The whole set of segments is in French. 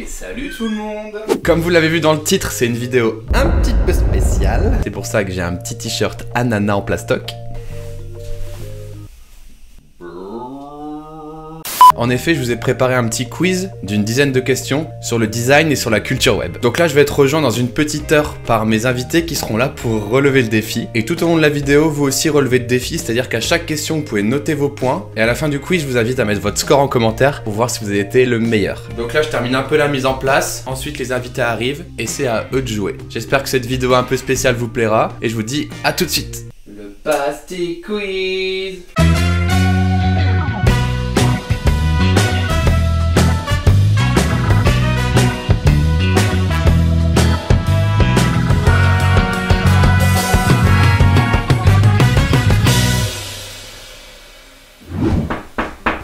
salut tout le monde. Comme vous l'avez vu dans le titre, c'est une vidéo un petit peu spéciale. C'est pour ça que j'ai un petit t-shirt ananas en plastoc. En effet, je vous ai préparé un petit quiz d'une dizaine de questions sur le design et sur la culture web. Donc là, je vais être rejoint dans une petite heure par mes invités qui seront là pour relever le défi. Et tout au long de la vidéo, vous aussi relevez le défi, c'est-à-dire qu'à chaque question, vous pouvez noter vos points. Et à la fin du quiz, je vous invite à mettre votre score en commentaire pour voir si vous avez été le meilleur. Donc là, je termine un peu la mise en place. Ensuite, les invités arrivent et c'est à eux de jouer. J'espère que cette vidéo un peu spéciale vous plaira et je vous dis à tout de suite. Le Pasty Quiz.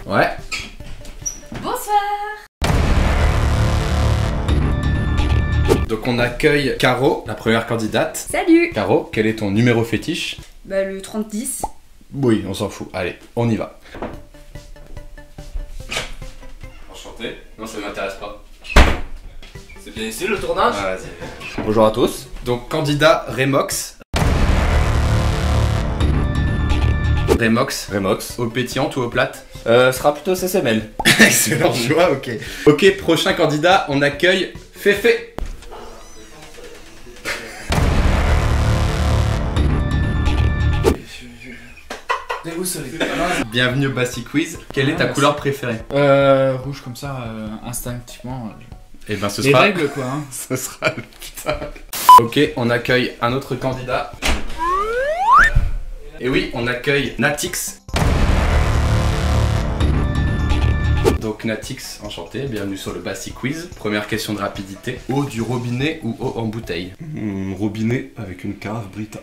Ouais. Bonsoir. Donc on accueille Caro, la première candidate. Salut. Caro, quel est ton numéro fétiche? Bah le 30-10. Oui, on s'en fout. Allez, on y va. Enchanté. Non, ça m'intéresse pas. C'est bien ici le tournage? Ah, vas-y. Bonjour à tous. Donc candidat Remox. Remox. Eau pétillante ou eau plate? Sera plutôt CCML. Excellent choix, ok. Ok, prochain candidat, on accueille Féfé. Bienvenue au Pasty Quiz. Quelle est ta couleur préférée? Rouge comme ça, instinctivement. Eh ben ce Les sera... règles quoi. Hein. Ce sera le putain. Ok, on accueille un autre candidat. Et oui, on accueille Natix. Donc Natix, enchanté, bienvenue sur le Pasty Quiz. Première question de rapidité. Eau du robinet ou eau en bouteille? Robinet avec une carafe Brita.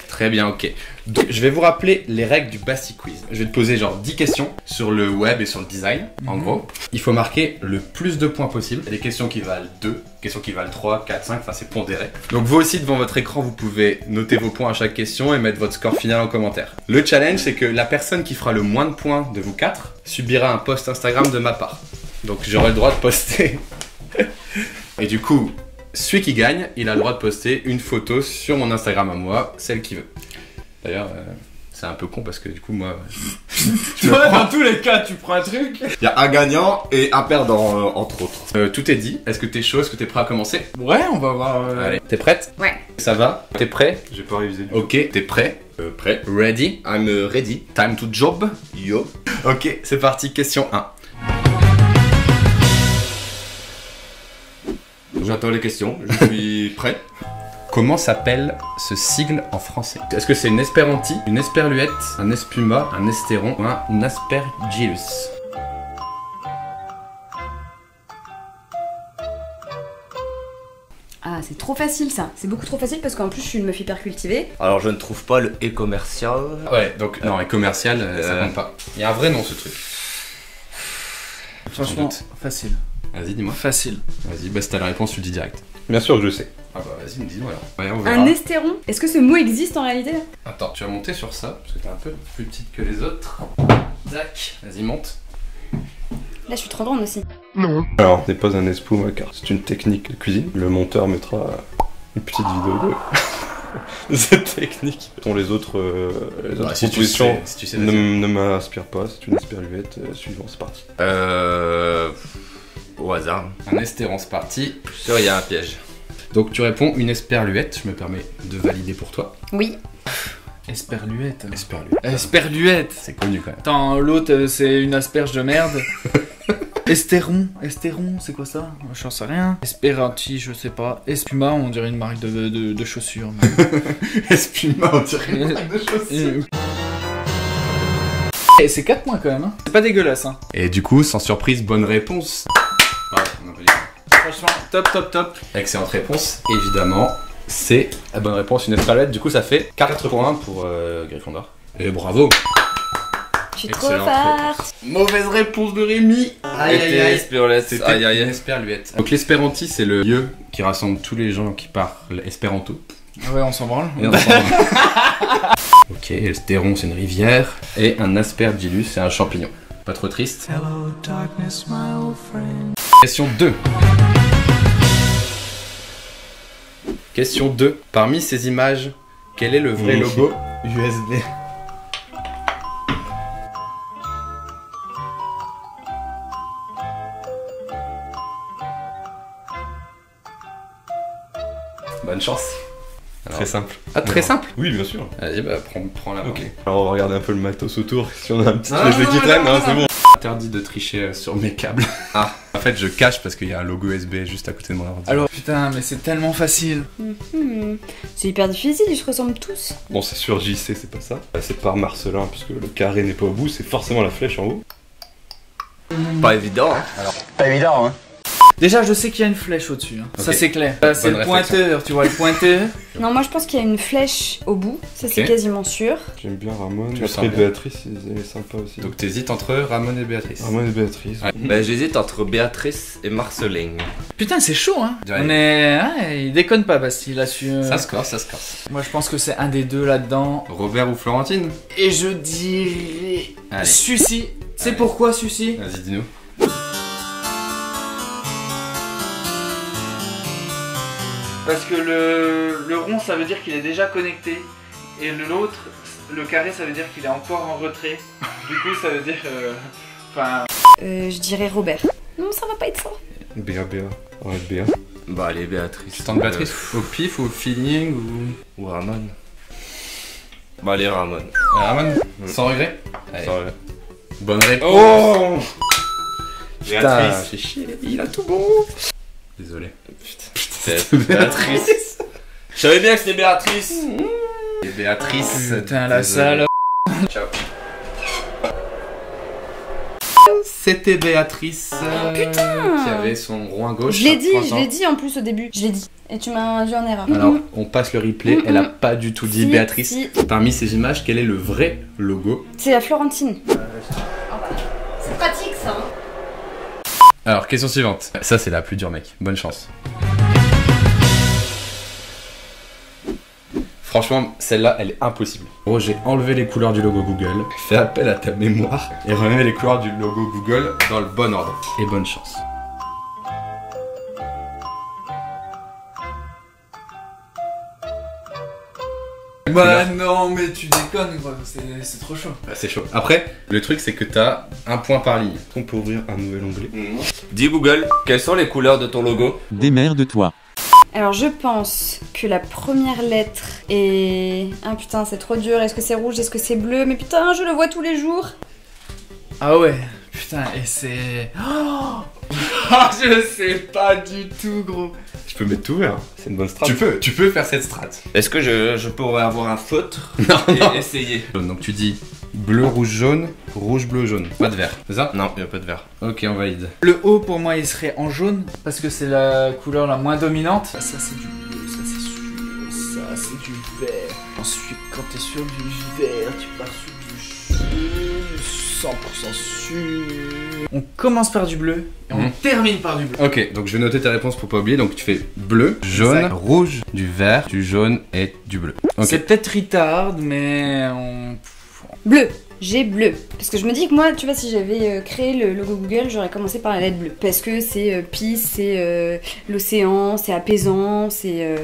Très bien, ok. Donc je vais vous rappeler les règles du Pasty Quiz. Je vais te poser genre 10 questions sur le web et sur le design. En gros, il faut marquer le plus de points possible. Il y a des questions qui valent 2, questions qui valent 3, 4, 5, enfin c'est pondéré. Donc vous aussi devant votre écran, vous pouvez noter vos points à chaque question et mettre votre score final en commentaire. Le challenge, c'est que la personne qui fera le moins de points de vous 4 subira un post Instagram de ma part. Donc j'aurai le droit de poster. Et du coup, celui qui gagne, il a le droit de poster une photo sur mon Instagram à moi, celle qu'il veut. D'ailleurs, c'est un peu con parce que du coup, moi... Dans tous les cas, tu prends un truc. Il y a un gagnant et un perdant, entre autres. Tout est dit. Est-ce que t'es chaud? Est-ce que t'es prêt à commencer? Ouais, on va voir. Allez, t'es prête? Ouais. Ça va? T'es prêt? J'ai pas révisé du Ok, t'es prêt? Prêt. Ready? I'm ready. Time to job? Yo. Ok, c'est parti, question 1. J'attends les questions. Je suis prêt. Comment s'appelle ce sigle en français? Est-ce que c'est une espéranti, une esperluette, un espuma, un estéron ou un aspergillus? Ah c'est trop facile ça. C'est beaucoup trop facile parce qu'en plus je suis une meuf hyper cultivée. Alors je ne trouve pas le e-commercial. Ouais, donc non, et commercial, ça compte pas. Il y a un vrai nom ce truc. Franchement, facile. Vas-y, dis-moi. Facile. Vas-y, bah si t'as la réponse, tu le dis direct. Bien sûr que je sais. Ah bah vas-y, dis-nous alors. Ouais, on verra. Un estéron. Est-ce que ce mot existe en réalité là? Attends, tu vas monter sur ça, parce que t'es un peu plus petite que les autres. Zac, vas-y, monte. Là je suis trop grande aussi. Alors, ce n'est pas un espuma car c'est une technique de cuisine. Le monteur mettra une petite vidéo de cette technique. Les autres Bah, si tu propositions sais, si tu sais, ne m'inspirent pas. C'est une esperluette. Suivant, c'est parti. Au hasard. Un estéron, c'est parti. Je suis sûr il y a un piège. Donc tu réponds une esperluette, je me permets de valider pour toi. Oui. Esperluette. Esperluette. Esperluette. C'est connu quand même. Attends, l'autre c'est une asperge de merde. Estéron, c'est quoi ça? J'en sais rien. Esperanti, je sais pas. Espuma, on dirait une marque de chaussures. Espuma, on dirait une marque de chaussures. Et c'est 4 points quand même, hein. C'est pas dégueulasse, hein. Et du coup, sans surprise, bonne réponse. Ouais, on a pas dit. Franchement, top. Excellente réponse, évidemment. C'est la bonne réponse, une esperluette. Du coup, ça fait 4 points pour Gryffondor. Et bravo. Je suis trop Excellente forte. Mauvaise réponse de Rémi. C'était C'était une esperluette. Donc l'espéranti, c'est le lieu qui rassemble tous les gens qui parlent espéranto. Ah ouais, on s'en branle. Et ensemble. Ok, le stéron, c'est une rivière. Et un aspergillus, c'est un champignon. Pas trop triste. Question 2. Question 2. Parmi ces images, quel est le vrai logo USB? Bonne chance. Alors, Très simple. Ah, très simple. Oui, bien sûr. Vas-y, bah prends la main. Ok. Alors on va regarder un peu le matos autour. Si on a un petit Ah, USB qui traîne, non, hein, c'est bon. Interdit de tricher sur mes câbles. Ah, en fait, je cache parce qu'il y a un logo USB juste à côté de mon ordi. Alors, putain, mais c'est tellement facile. C'est hyper difficile, ils se ressemblent tous. Bon, c'est sur JC, c'est pas ça. C'est par Marcelin, puisque le carré n'est pas au bout, c'est forcément la flèche en haut. Pas évident, hein. Pas évident, hein. Déjà, je sais qu'il y a une flèche au-dessus. Hein. Ok. Ça, c'est clair. C'est Bonne le pointeur, tu vois, le pointeur. Non, moi je pense qu'il y a une flèche au bout, ça c'est Ok. quasiment sûr. J'aime bien Ramon. Tu le sens Après bien. Béatrice, elle est sympa aussi. Donc t'hésites entre Ramon et Béatrice. Ramon et Béatrice. Ouais. Bah, j'hésite entre Béatrice et Marceling. Putain, c'est chaud, hein. Ouais. On est. Ouais, il déconne pas, Bastille, là dessus. Ça se corse, ça se corse. Moi, je pense que c'est un des deux là-dedans. Robert ou Florentine? Et je dirais. Allez. Sucy. C'est Allez. pourquoi Sucy? Vas-y, dis-nous. Parce que le rond, ça veut dire qu'il est déjà connecté. Et l'autre, le carré, ça veut dire qu'il est encore en retrait. Du coup, ça veut dire. Enfin. Je dirais Robert. Non, ça va pas être ça. Béa. Ouais, Béa. Bah, allez, Béatrice. Tu tentes Béatrice au pif ou au feeling ou... Ou Ramon. Bah, allez, Ramon. Ramon? Sans regret? Allez. Ça va. Bonne réponse. Oh Putain, j'ai chier, il a tout bon. Désolé. C'est Béatrice. Je savais bien que c'était Béatrice. Et Béatrice. Putain, la désolé. salle. Ciao. C'était Béatrice qui avait son rond à gauche. Je l'ai dit, pointant. en plus au début. Je l'ai dit. Et tu m'as induit en erreur. Alors, on passe le replay. Elle a pas du tout dit Si, Béatrice. si. Parmi ces images, quel est le vrai logo? C'est la Florentine. C'est pratique ça. Alors, question suivante. Ça, c'est la plus dure, mec. Bonne chance. Franchement, celle-là, elle est impossible. Gros, j'ai enlevé les couleurs du logo Google, fait appel à ta mémoire et remets les couleurs du logo Google dans le bon ordre. Et bonne chance. Bah non, mais tu déconnes, quoi. C'est trop chaud. Bah, c'est chaud. Après, le truc, c'est que t'as un point par ligne. On peut ouvrir un nouvel onglet. Dis Google, quelles sont les couleurs de ton logo? Démerde-toi. Alors je pense que la première lettre est... Ah putain, c'est trop dur. Est-ce que c'est rouge? Est-ce que c'est bleu? Mais putain, je le vois tous les jours. Ah ouais, putain, et c'est. Oh je sais pas du tout, gros. Je peux mettre tout vert. C'est une bonne strat. Tu peux faire cette strat. Est-ce que je pourrais avoir un feutre et essayer? Donc tu dis bleu, rouge, jaune, rouge, bleu, jaune. Pas de vert, c'est ça? Non, il n'y a pas de vert. Ok, on valide. Le haut, pour moi, il serait en jaune, parce que c'est la couleur la moins dominante. Ça, c'est du bleu, ça, c'est sûr. Ça, c'est du vert. Ensuite, quand t'es sur du vert, tu pars sur du jaune, 100% sûr. On commence par du bleu, et on termine par du bleu. Ok, donc je vais noter tes réponses pour pas oublier. Donc tu fais bleu, jaune, Exact. rouge, du vert, du jaune et du bleu. Ok. C'est peut-être retard, mais on... Bleu. J'ai bleu. Parce que je me dis que moi, tu vois, si j'avais créé le logo Google, j'aurais commencé par la lettre bleue. Parce que c'est peace, c'est l'océan, c'est apaisant, c'est...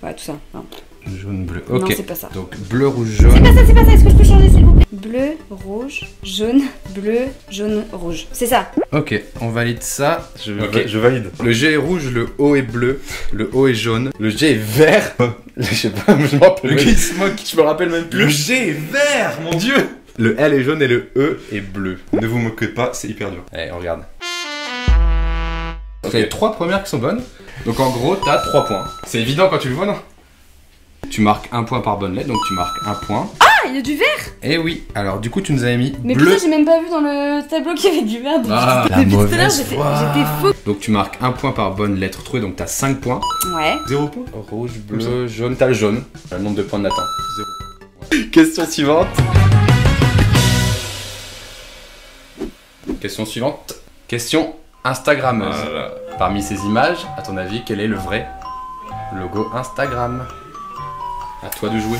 voilà, tout ça. Non, Jaune, bleu. non Ok. c'est pas ça. Donc bleu, rouge, jaune. C'est pas ça, est-ce que je peux changer s'il vous plaît? Bleu, rouge, jaune, rouge. C'est ça. Ok, on valide ça. Ok. Je valide. Le G est rouge, le O est bleu, le O est jaune, le G est vert. Je sais pas, je me rappelle. Le même. gars il se moque, je me rappelle même plus. Le G est vert, mon dieu. Le L est jaune et le E est bleu. Ne vous moquez pas, c'est hyper dur. Allez, on regarde. Ok, les trois premières qui sont bonnes. Donc en gros, t'as 3 points. C'est évident quand tu le vois, non? Tu marques un point par bonne lettre, donc tu marques un point. Ah, il y a du vert. Et oui, alors du coup, tu nous avais mis Mais bleu. putain, j'ai même pas vu dans le tableau qu'il y avait du vert. Ah, la depuis tout à l'heure, mauvaise j'étais foi. faux. Donc tu marques un point par bonne lettre trouvée, donc t'as 5 points. Ouais. 0 point. Rouge, bleu, jaune, t'as le jaune. T'as le nombre de points de Nathan. 0. Question suivante. Question suivante. Question Instagrammeuse. Voilà. Parmi ces images, à ton avis, quel est le vrai logo Instagram? À toi de jouer.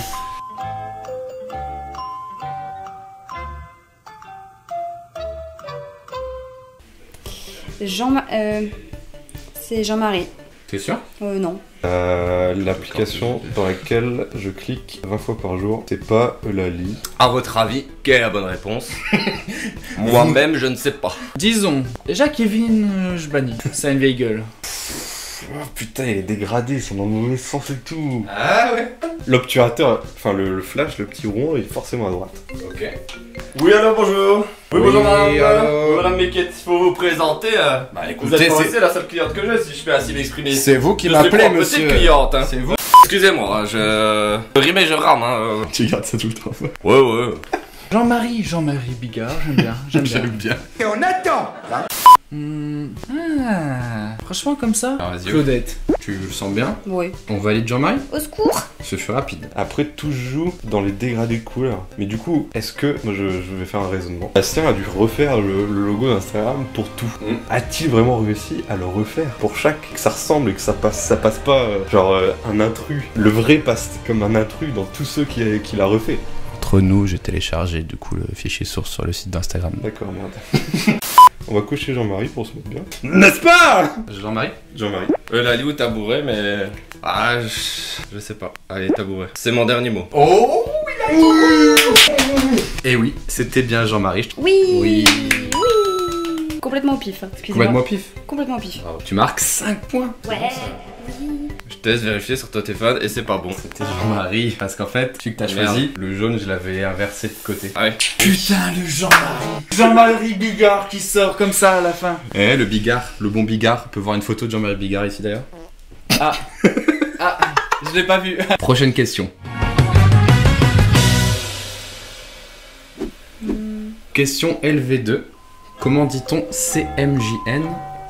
C'est Jean-Marie. T'es sûr? Non. L'application dans laquelle je clique 20 fois par jour, c'est pas Eulalie. À votre avis, quelle est la bonne réponse? Moi-même, je ne sais pas. Disons, déjà Kevin, je bannis. C'est une vieille gueule. Oh putain, il est dégradé, ils sont dans le mauvais sens et tout. Ah ouais. L'obturateur, enfin le flash, le petit rond, il est forcément à droite. Ok. Oui, alors bonjour. Oui, bonjour Oui, madame. allô. Madame Mequette, il faut vous présenter. Bah Vous écoutez, êtes pas c'est aussi la seule cliente que j'ai, si je peux ainsi m'exprimer. c'est vous qui Je suis m'appelez, pas une monsieur. petite cliente, hein. C'est vous. Excusez-moi, hein, je rime et je rame, hein. Tu gardes ça tout le temps. Ouais. Jean-Marie Bigard, j'aime bien, j'aime bien. bien. Franchement comme ça. Alors vas-y, Claudette. tu le sens bien? Oui. On valide Jean-Marie? Au secours. Ce fut rapide. Après, tout se joue dans les dégradés de couleurs. Mais du coup, est-ce que, moi je vais faire un raisonnement, Bastien a dû refaire le logo d'Instagram pour tout. A-t-il vraiment réussi à le refaire pour chaque, que ça ressemble et que ça passe pas genre un intrus. Le vrai passe comme un intrus dans tous ceux qu'il a refait. Entre nous, j'ai téléchargé du coup le fichier source sur le site d'Instagram. D'accord, merde. On va coucher Jean-Marie pour se mettre bien. N'est-ce pas? Jean-Marie? Jean-Marie. Lali ou tabouret, mais. Ah, je sais pas. Allez, tabouret. C'est mon dernier mot. Oh, et oui, c'était bien Jean-Marie. Oui. Oui. Oui. Complètement au pif. Excusez-moi. Complètement au pif. Complètement au pif. Bravo. Tu marques 5 points. Ouais. Je te laisse vérifier sur ton téléphone et c'est pas bon. C'était Jean-Marie. Parce qu'en fait, celui que t'as Merde. choisi, le jaune, je l'avais inversé de côté. Ah ouais. Putain, le Jean-Marie Bigard qui sort comme ça à la fin. Eh, le Bigard, le bon Bigard. On peut voir une photo de Jean-Marie Bigard ici d'ailleurs. Ah, je l'ai pas vu. Prochaine question. Question LV2. Comment dit-on CMJN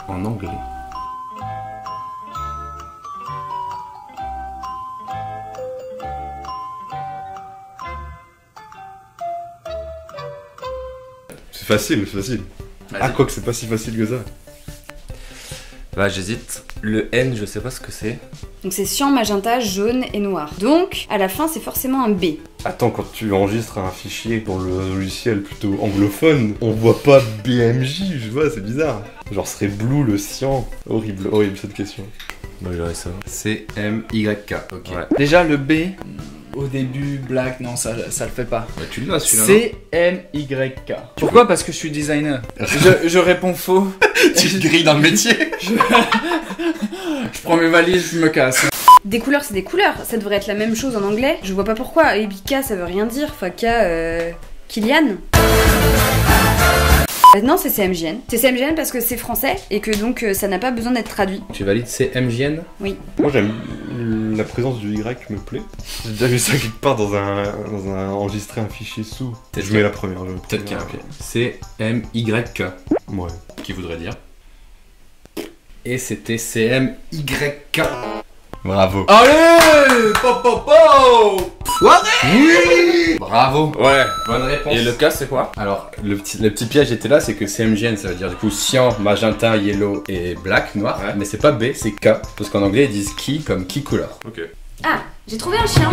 en anglais? C'est facile, c'est facile. Ah, quoi que c'est pas si facile que ça. Bah, j'hésite. Le N, je sais pas ce que c'est. Donc c'est cyan, magenta, jaune et noir. Donc à la fin c'est forcément un B. Attends, quand tu enregistres un fichier dans le logiciel plutôt anglophone, on voit pas BMJ, je vois, c'est bizarre. Genre, serait blue le cyan. Horrible, horrible cette question. Bah, j'aurais ça. CMYK. Ok. Ouais. Déjà le B, au début, black, non, ça le fait pas. Bah, tu l'as celui-là. CMYK. Pourquoi? Parce que je suis designer. Je réponds faux. Tu te grilles dans le métier. Je prends mes valises, je me casse. Des couleurs c'est des couleurs. Ça devrait être la même chose en anglais. Je vois pas pourquoi. Et puis K ça veut rien dire. Enfin K, Kylian. Non c'est CMJN. C'est CMJN parce que c'est français et que donc ça n'a pas besoin d'être traduit. Tu valides CMJN? Oui. Moi, j'aime la présence du Y me plaît. J'ai déjà vu ça quelque part dans un enregistrer un fichier sous. Peut-être Je mets la première. Peut-être qu'il y a un pied. CMYK. Ouais. Qui voudrait dire. Et c'était CMYK. Bravo. Allez, popopo. Oui. Bravo. Ouais. Bonne réponse. Et le cas, c'est quoi? Alors, le petit piège était là, c'est que CMJN, ça veut dire du coup cyan, magenta, yellow et black, noir. Ouais. Mais c'est pas B, c'est K. Parce qu'en anglais, ils disent key comme key color. Ok. Ah, j'ai trouvé un chien.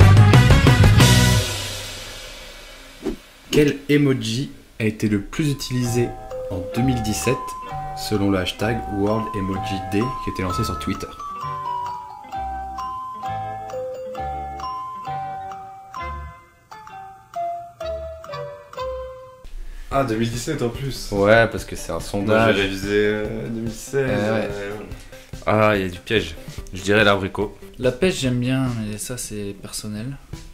Quel emoji a été le plus utilisé en 2017 selon le hashtag World Emoji Day qui était lancé sur Twitter? Ah, 2017 en plus. Ouais, parce que c'est un Moi, sondage. j'ai révisé 2016. ouais. Ah, il y a du piège. Je dirais l'abricot. La pêche j'aime bien, mais ça c'est personnel.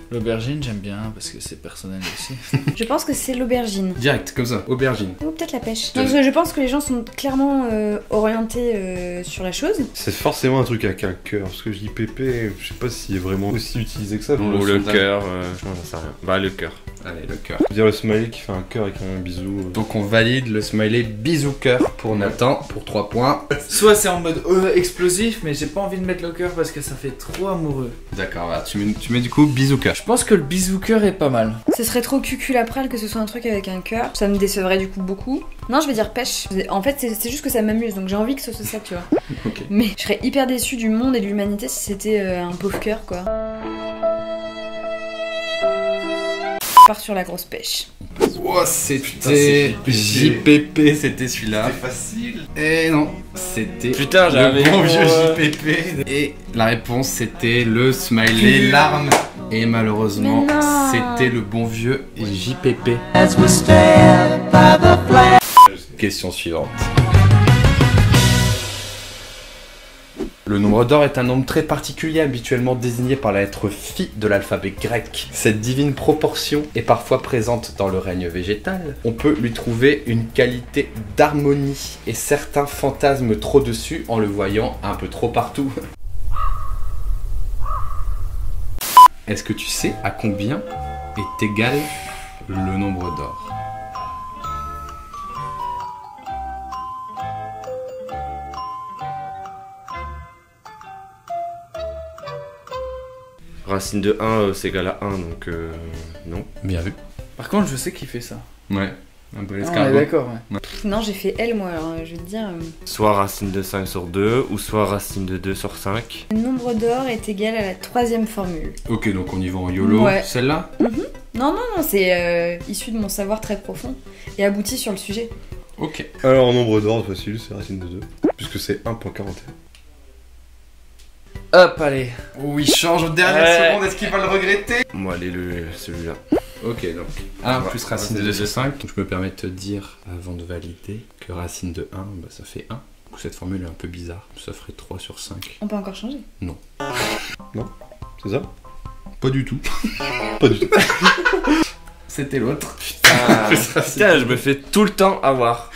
L'aubergine j'aime bien parce que c'est personnel aussi. Je pense que c'est l'aubergine. Direct, comme ça, aubergine. Ou peut-être la pêche. Non, parce que je pense que les gens sont clairement orientés sur la chose. C'est forcément un truc avec un cœur, parce que je dis pépé, je sais pas s'il est vraiment aussi utilisé que ça. Ou le sondage. cœur, j'en sais rien. Bah, le cœur. Allez, le cœur. Je veux dire le smiley qui fait un cœur avec un bisou. Donc on valide le smiley bisou cœur pour Nathan pour 3 points. Soit c'est en mode explosif, mais j'ai pas envie de mettre le cœur parce que ça fait trop amoureux. D'accord, voilà, tu mets du coup bisou cœur. Je pense que le bisou cœur est pas mal. Ce serait trop cuculaprel que ce soit un truc avec un cœur. Ça me décevrait du coup beaucoup. Non, je vais dire pêche. En fait, c'est juste que ça m'amuse, donc j'ai envie que ce soit ça, tu vois. Ok. Mais je serais hyper déçue du monde et de l'humanité si c'était un pauvre cœur, quoi. Je pars sur la grosse pêche. Oh, c'était JPP, c'était celui-là. C'est facile. Et non, c'était Putain, j'avais le bon vieux trop, JPP. Et la réponse, c'était le smiley larme. Et malheureusement, Mais non. c'était le bon vieux JPP. Question suivante. Le nombre d'or est un nombre très particulier, habituellement désigné par la lettre phi de l'alphabet grec. Cette divine proportion est parfois présente dans le règne végétal. On peut lui trouver une qualité d'harmonie, et certains fantasment trop dessus en le voyant un peu trop partout. Est-ce que tu sais à combien est égal le nombre d'or? Racine de 1, c'est égal à 1, donc non. Bien vu. Par contre, je sais qui fait ça. Ouais, un peu Ah, on est l'escargot. d'accord, ouais. Non, j'ai fait L moi, alors je vais te dire. Soit racine de 5 sur 2, ou soit racine de 2 sur 5. Le nombre d'or est égal à la troisième formule. Ok, donc on y va en YOLO. Ouais. Celle-là? Non, c'est issu de mon savoir très profond et abouti sur le sujet. Ok. Alors, nombre d'ordre facile, c'est racine de 2. Puisque c'est 1.41. Hop, allez. Oh, il change aux dernières secondes, est-ce qu'il va le regretter? Moi, allez, celui-là. Ok, donc 1 Ouais, plus racine de racine 2 de sur deux. 5. Donc je me permets de te dire, avant de valider, que racine de 1, bah, ça fait 1. Donc cette formule est un peu bizarre. Ça ferait 3 sur 5. On peut encore changer. C'est ça? Pas du tout. Pas du tout. C'était l'autre. Putain, je me fais tout le temps avoir.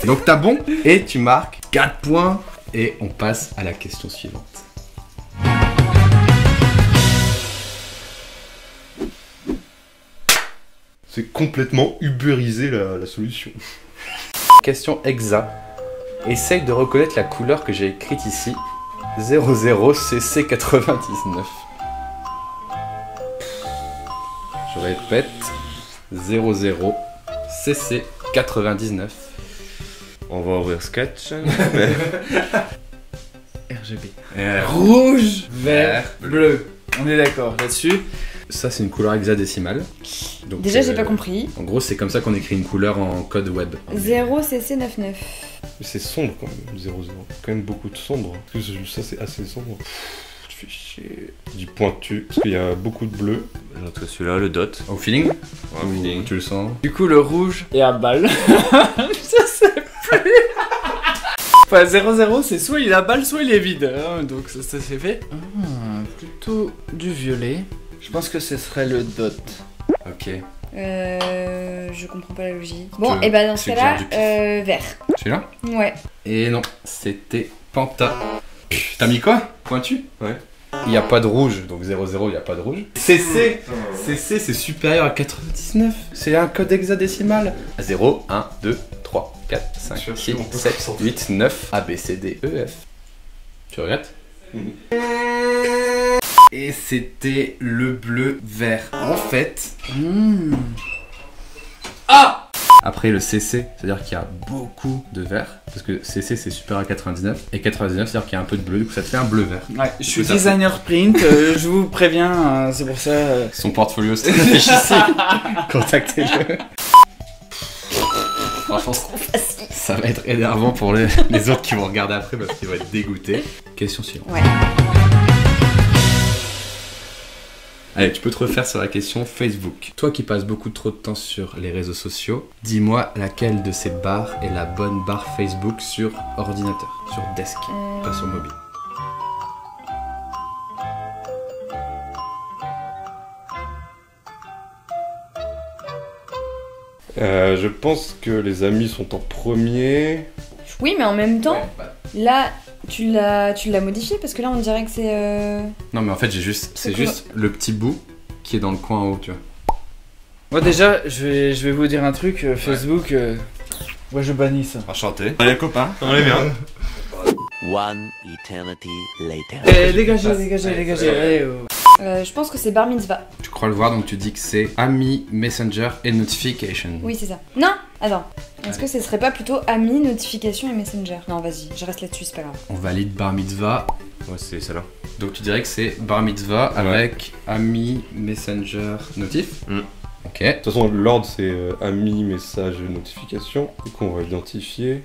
Donc t'as bon. Et tu marques 4 points. Et on passe à la question suivante. C'est complètement ubérisé la solution. Question exa. Essaye de reconnaître la couleur que j'ai écrite ici. 00CC99. Je répète. 00CC99. On va ouvrir Sketch. RGB. Rouge, Vert, bleu. On est d'accord là-dessus. Ça, c'est une couleur hexadécimale. Donc, Déjà, j'ai pas compris. En gros, c'est comme ça qu'on écrit une couleur en code web. 0CC99. Mais c'est sombre quand même, 0,0. Quand même beaucoup de sombre. Parce que ça, c'est assez sombre. Je fais chier. Du pointu. Parce qu'il y a beaucoup de bleu. Notre celui-là, le dot. Au feeling? Ouais, Ou feeling. tu le sens? Du coup, le rouge est à balle. Je sais plus. Enfin, 0,0, c'est soit il est à balle, soit il est vide. Hein, donc ça c'est fait. Plutôt du violet. Je pense que ce serait le dot. Ok. Je comprends pas la logique. Bon, Tu- et bah dans ce c'est cas-là, genre du pif. vert. Celui-là? Ouais. Et non, c'était Panta. T'as mis quoi? Pointu? Ouais. Il n'y a pas de rouge, donc 0,0, il n'y a pas de rouge. CC, CC, c'est supérieur à 99. C'est un code hexadécimal. 0, 1, 2, 3, 4, 5, 6, 7, 8, 9, A, B, C, D, E, F. Tu regrettes? Et c'était le bleu vert. En fait, après le CC, c'est-à-dire qu'il y a beaucoup de vert, parce que CC c'est supérieur à 99, et 99 c'est-à-dire qu'il y a un peu de bleu, du coup ça te fait un bleu vert. Ouais, je suis Tout à fait. designer print, je vous préviens, c'est pour ça. Son portfolio c'est affiché ici. Contactez-le. Franchement, ça va être énervant pour les autres qui vont regarder après parce qu'ils vont être dégoûtés. Question suivante. Ouais. Allez, tu peux te refaire sur la question Facebook. Toi qui passes beaucoup trop de temps sur les réseaux sociaux, dis-moi laquelle de ces barres est la bonne barre Facebook sur ordinateur, sur desk, pas sur mobile. Je pense que les amis sont en premier. Oui, mais en même temps, Ouais, bah, là, tu l'as modifié parce que là, on dirait que c'est. non mais en fait c'est C'est juste le petit bout qui est dans le coin en haut, tu vois. Moi déjà, je vais vous dire un truc, Facebook, moi je bannis ça. Enchanté. Allez, copain. On est bien. One eternity later. Dégagez. Allez, oh. Je pense que c'est bar mitzvah. Tu crois le voir donc tu dis que c'est Ami, Messenger et Notification. Oui, c'est ça. Non, attends. Est-ce que ce serait pas plutôt Ami, Notification et Messenger? Non, vas-y, je reste là-dessus, c'est pas grave. On valide bar mitzvah. Ouais, c'est celle-là. Donc tu dirais que c'est bar mitzvah avec ami, messenger, notif. Ok. De toute façon, l'ordre c'est amis, messages et notifications. Du coup, on va identifier.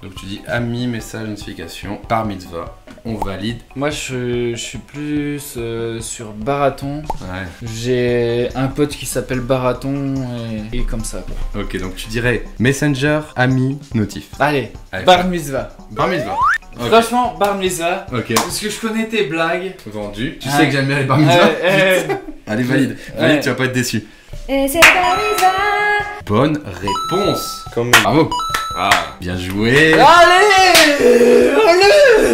Donc tu dis ami, message, notification, bar mitzvah. On valide. Moi, je suis plus sur Baraton. Ouais. J'ai un pote qui s'appelle Baraton et comme ça, quoi. Ok, donc tu dirais messenger, ami, notif. Allez, Allez, Bar Mitzvah. bar mitzvah. Ok. Franchement, Bar Mitzvah. Ok. Parce que je connais tes blagues. Vendu. Tu Ouais. sais que j'aime bien les bar mitzvah. Ouais. Allez, valide. Ouais. Valide, tu vas pas être déçu. Et c'est bar mitzvah. Bonne réponse. Quand même. Bravo. Ah, bien joué. Allez.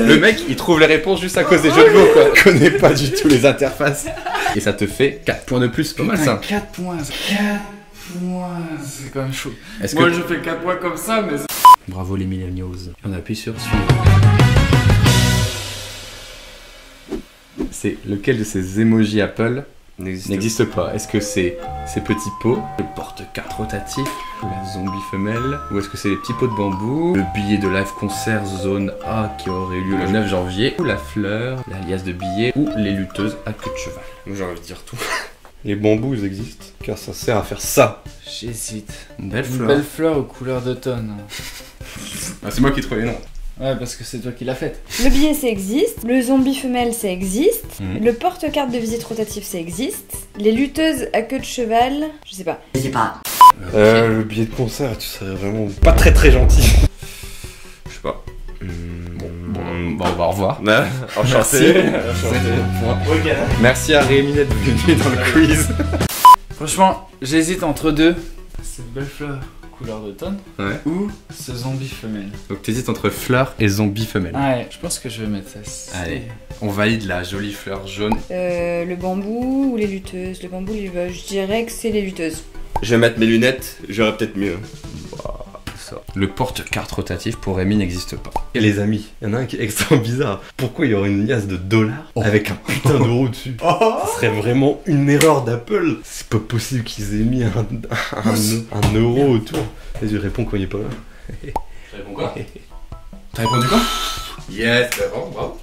Le mec, il trouve les réponses juste à cause des jeux de mots, quoi. Il connaît pas du tout les interfaces. Et ça te fait 4 points de plus, pas mal ça. 4 points. 4 points. C'est quand même chaud. Est-ce Moi, que... je fais 4 points comme ça, mais... Bravo les millennials. On appuie sur suivre. C'est lequel de ces emojis Apple n'existe pas? Est-ce que c'est ces petits pots, le porte-carte rotatif, la zombie femelle, ou est-ce que c'est les petits pots de bambou, le billet de live concert zone A qui aurait eu lieu le 9 janvier, ou la fleur, la liasse de billets, ou les lutteuses à queue de cheval? Moi j'ai envie de dire tout. Les bambous ils existent car ça sert à faire ça. J'hésite. Une belle Une fleur. belle fleur aux couleurs d'automne. Ah, c'est moi qui trouve les noms. Ouais, parce que c'est toi qui l'as faite. Le billet, ça existe. Le zombie femelle, ça existe. Mhm. Le porte-carte de visite rotatif, ça existe. Les lutteuses à queue de cheval, je sais pas. Le billet de concert, tu serais vraiment pas très gentil. Je sais pas. Bon, on va au revoir. Enchanté. Merci à Rémi d'être venu dans le quiz. Franchement, j'hésite entre deux. Cette belle fleur couleur d'automne Ouais. ou ce zombie femelle. Donc t'hésites entre fleur et zombie femelle. Ouais, je pense que je vais mettre ça. Allez. On valide la jolie fleur jaune. Le bambou ou les lutteuses? Le bambou, je dirais que c'est les lutteuses. Je vais mettre mes lunettes, j'aurais peut-être mieux. Le porte-carte rotatif pour Rémi n'existe pas. Et les amis, il y en a un qui est extrêmement bizarre. Pourquoi il y aurait une liasse de dollars avec un putain d'euro dessus? Ce serait vraiment une erreur d'Apple. C'est pas possible qu'ils aient mis un euro autour. Vas-y, réponds quand il est pas là. Je réponds quoi? T'as répondu quoi? Yes, bravo.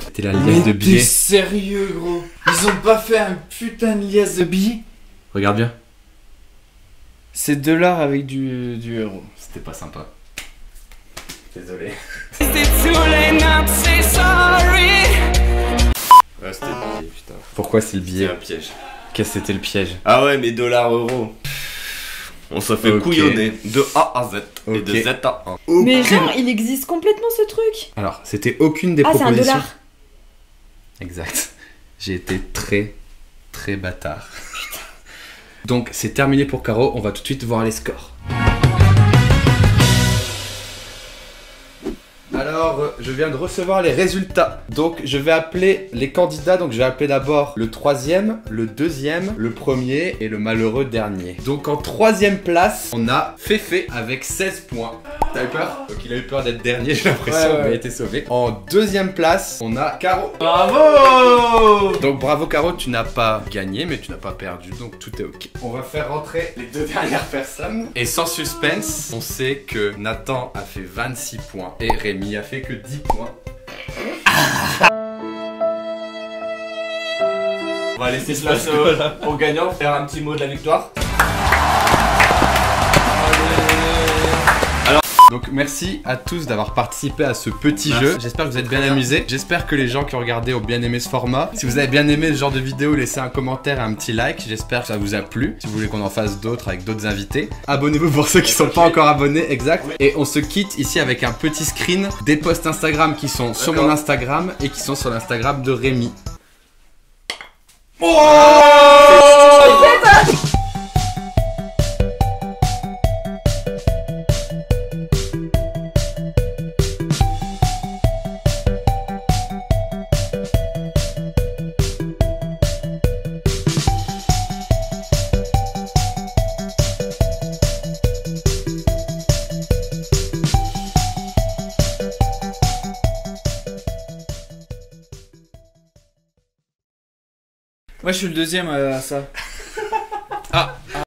C'était la liasse de T'es billets. sérieux, gros? Ils ont pas fait un putain de liasse de billets? Regarde bien. C'est $, avec du euro. C'était pas sympa. Désolé. Ouais, c'était le billet, putain. Pourquoi c'est le C'était billet? un piège. Qu'est-ce que c'était le piège? Ah ouais, mais dollars, euros. On se fait Ok. couillonner de A à Z et de Ok. Z à A. Mais genre, il existe complètement ce truc. Alors, c'était aucune des Ah, c'est un propositions. dollar. Exact. J'ai été très bâtard. Donc c'est terminé pour Caro, on va tout de suite voir les scores. Alors, je viens de recevoir les résultats. Donc, je vais appeler les candidats. Donc, je vais appeler d'abord le troisième, le deuxième, le premier et le malheureux dernier. Donc, en troisième place, on a Féfé avec 16 points. T'as eu peur? Donc, il a eu peur d'être dernier, j'ai l'impression, Ouais. mais il a été sauvé. En deuxième place, on a Caro. Bravo! Donc, bravo Caro, tu n'as pas gagné, mais tu n'as pas perdu, donc tout est ok. On va faire rentrer les deux dernières personnes. Et sans suspense, on sait que Nathan a fait 26 points et Rémi a fait que 10 points. On va laisser place au gagnant, faire un petit mot de la victoire. Donc merci à tous d'avoir participé à ce petit jeu. J'espère que vous êtes bien amusés. J'espère que les gens qui ont regardé ont bien aimé ce format. Si vous avez bien aimé ce genre de vidéo, laissez un commentaire et un petit like. J'espère que ça vous a plu. Si vous voulez qu'on en fasse d'autres avec d'autres invités, abonnez-vous pour ceux qui sont pas encore abonnés, exact. Et on se quitte ici avec un petit screen des posts Instagram qui sont sur mon Instagram et qui sont sur l'Instagram de Rémi. Moi, je suis le deuxième à ça.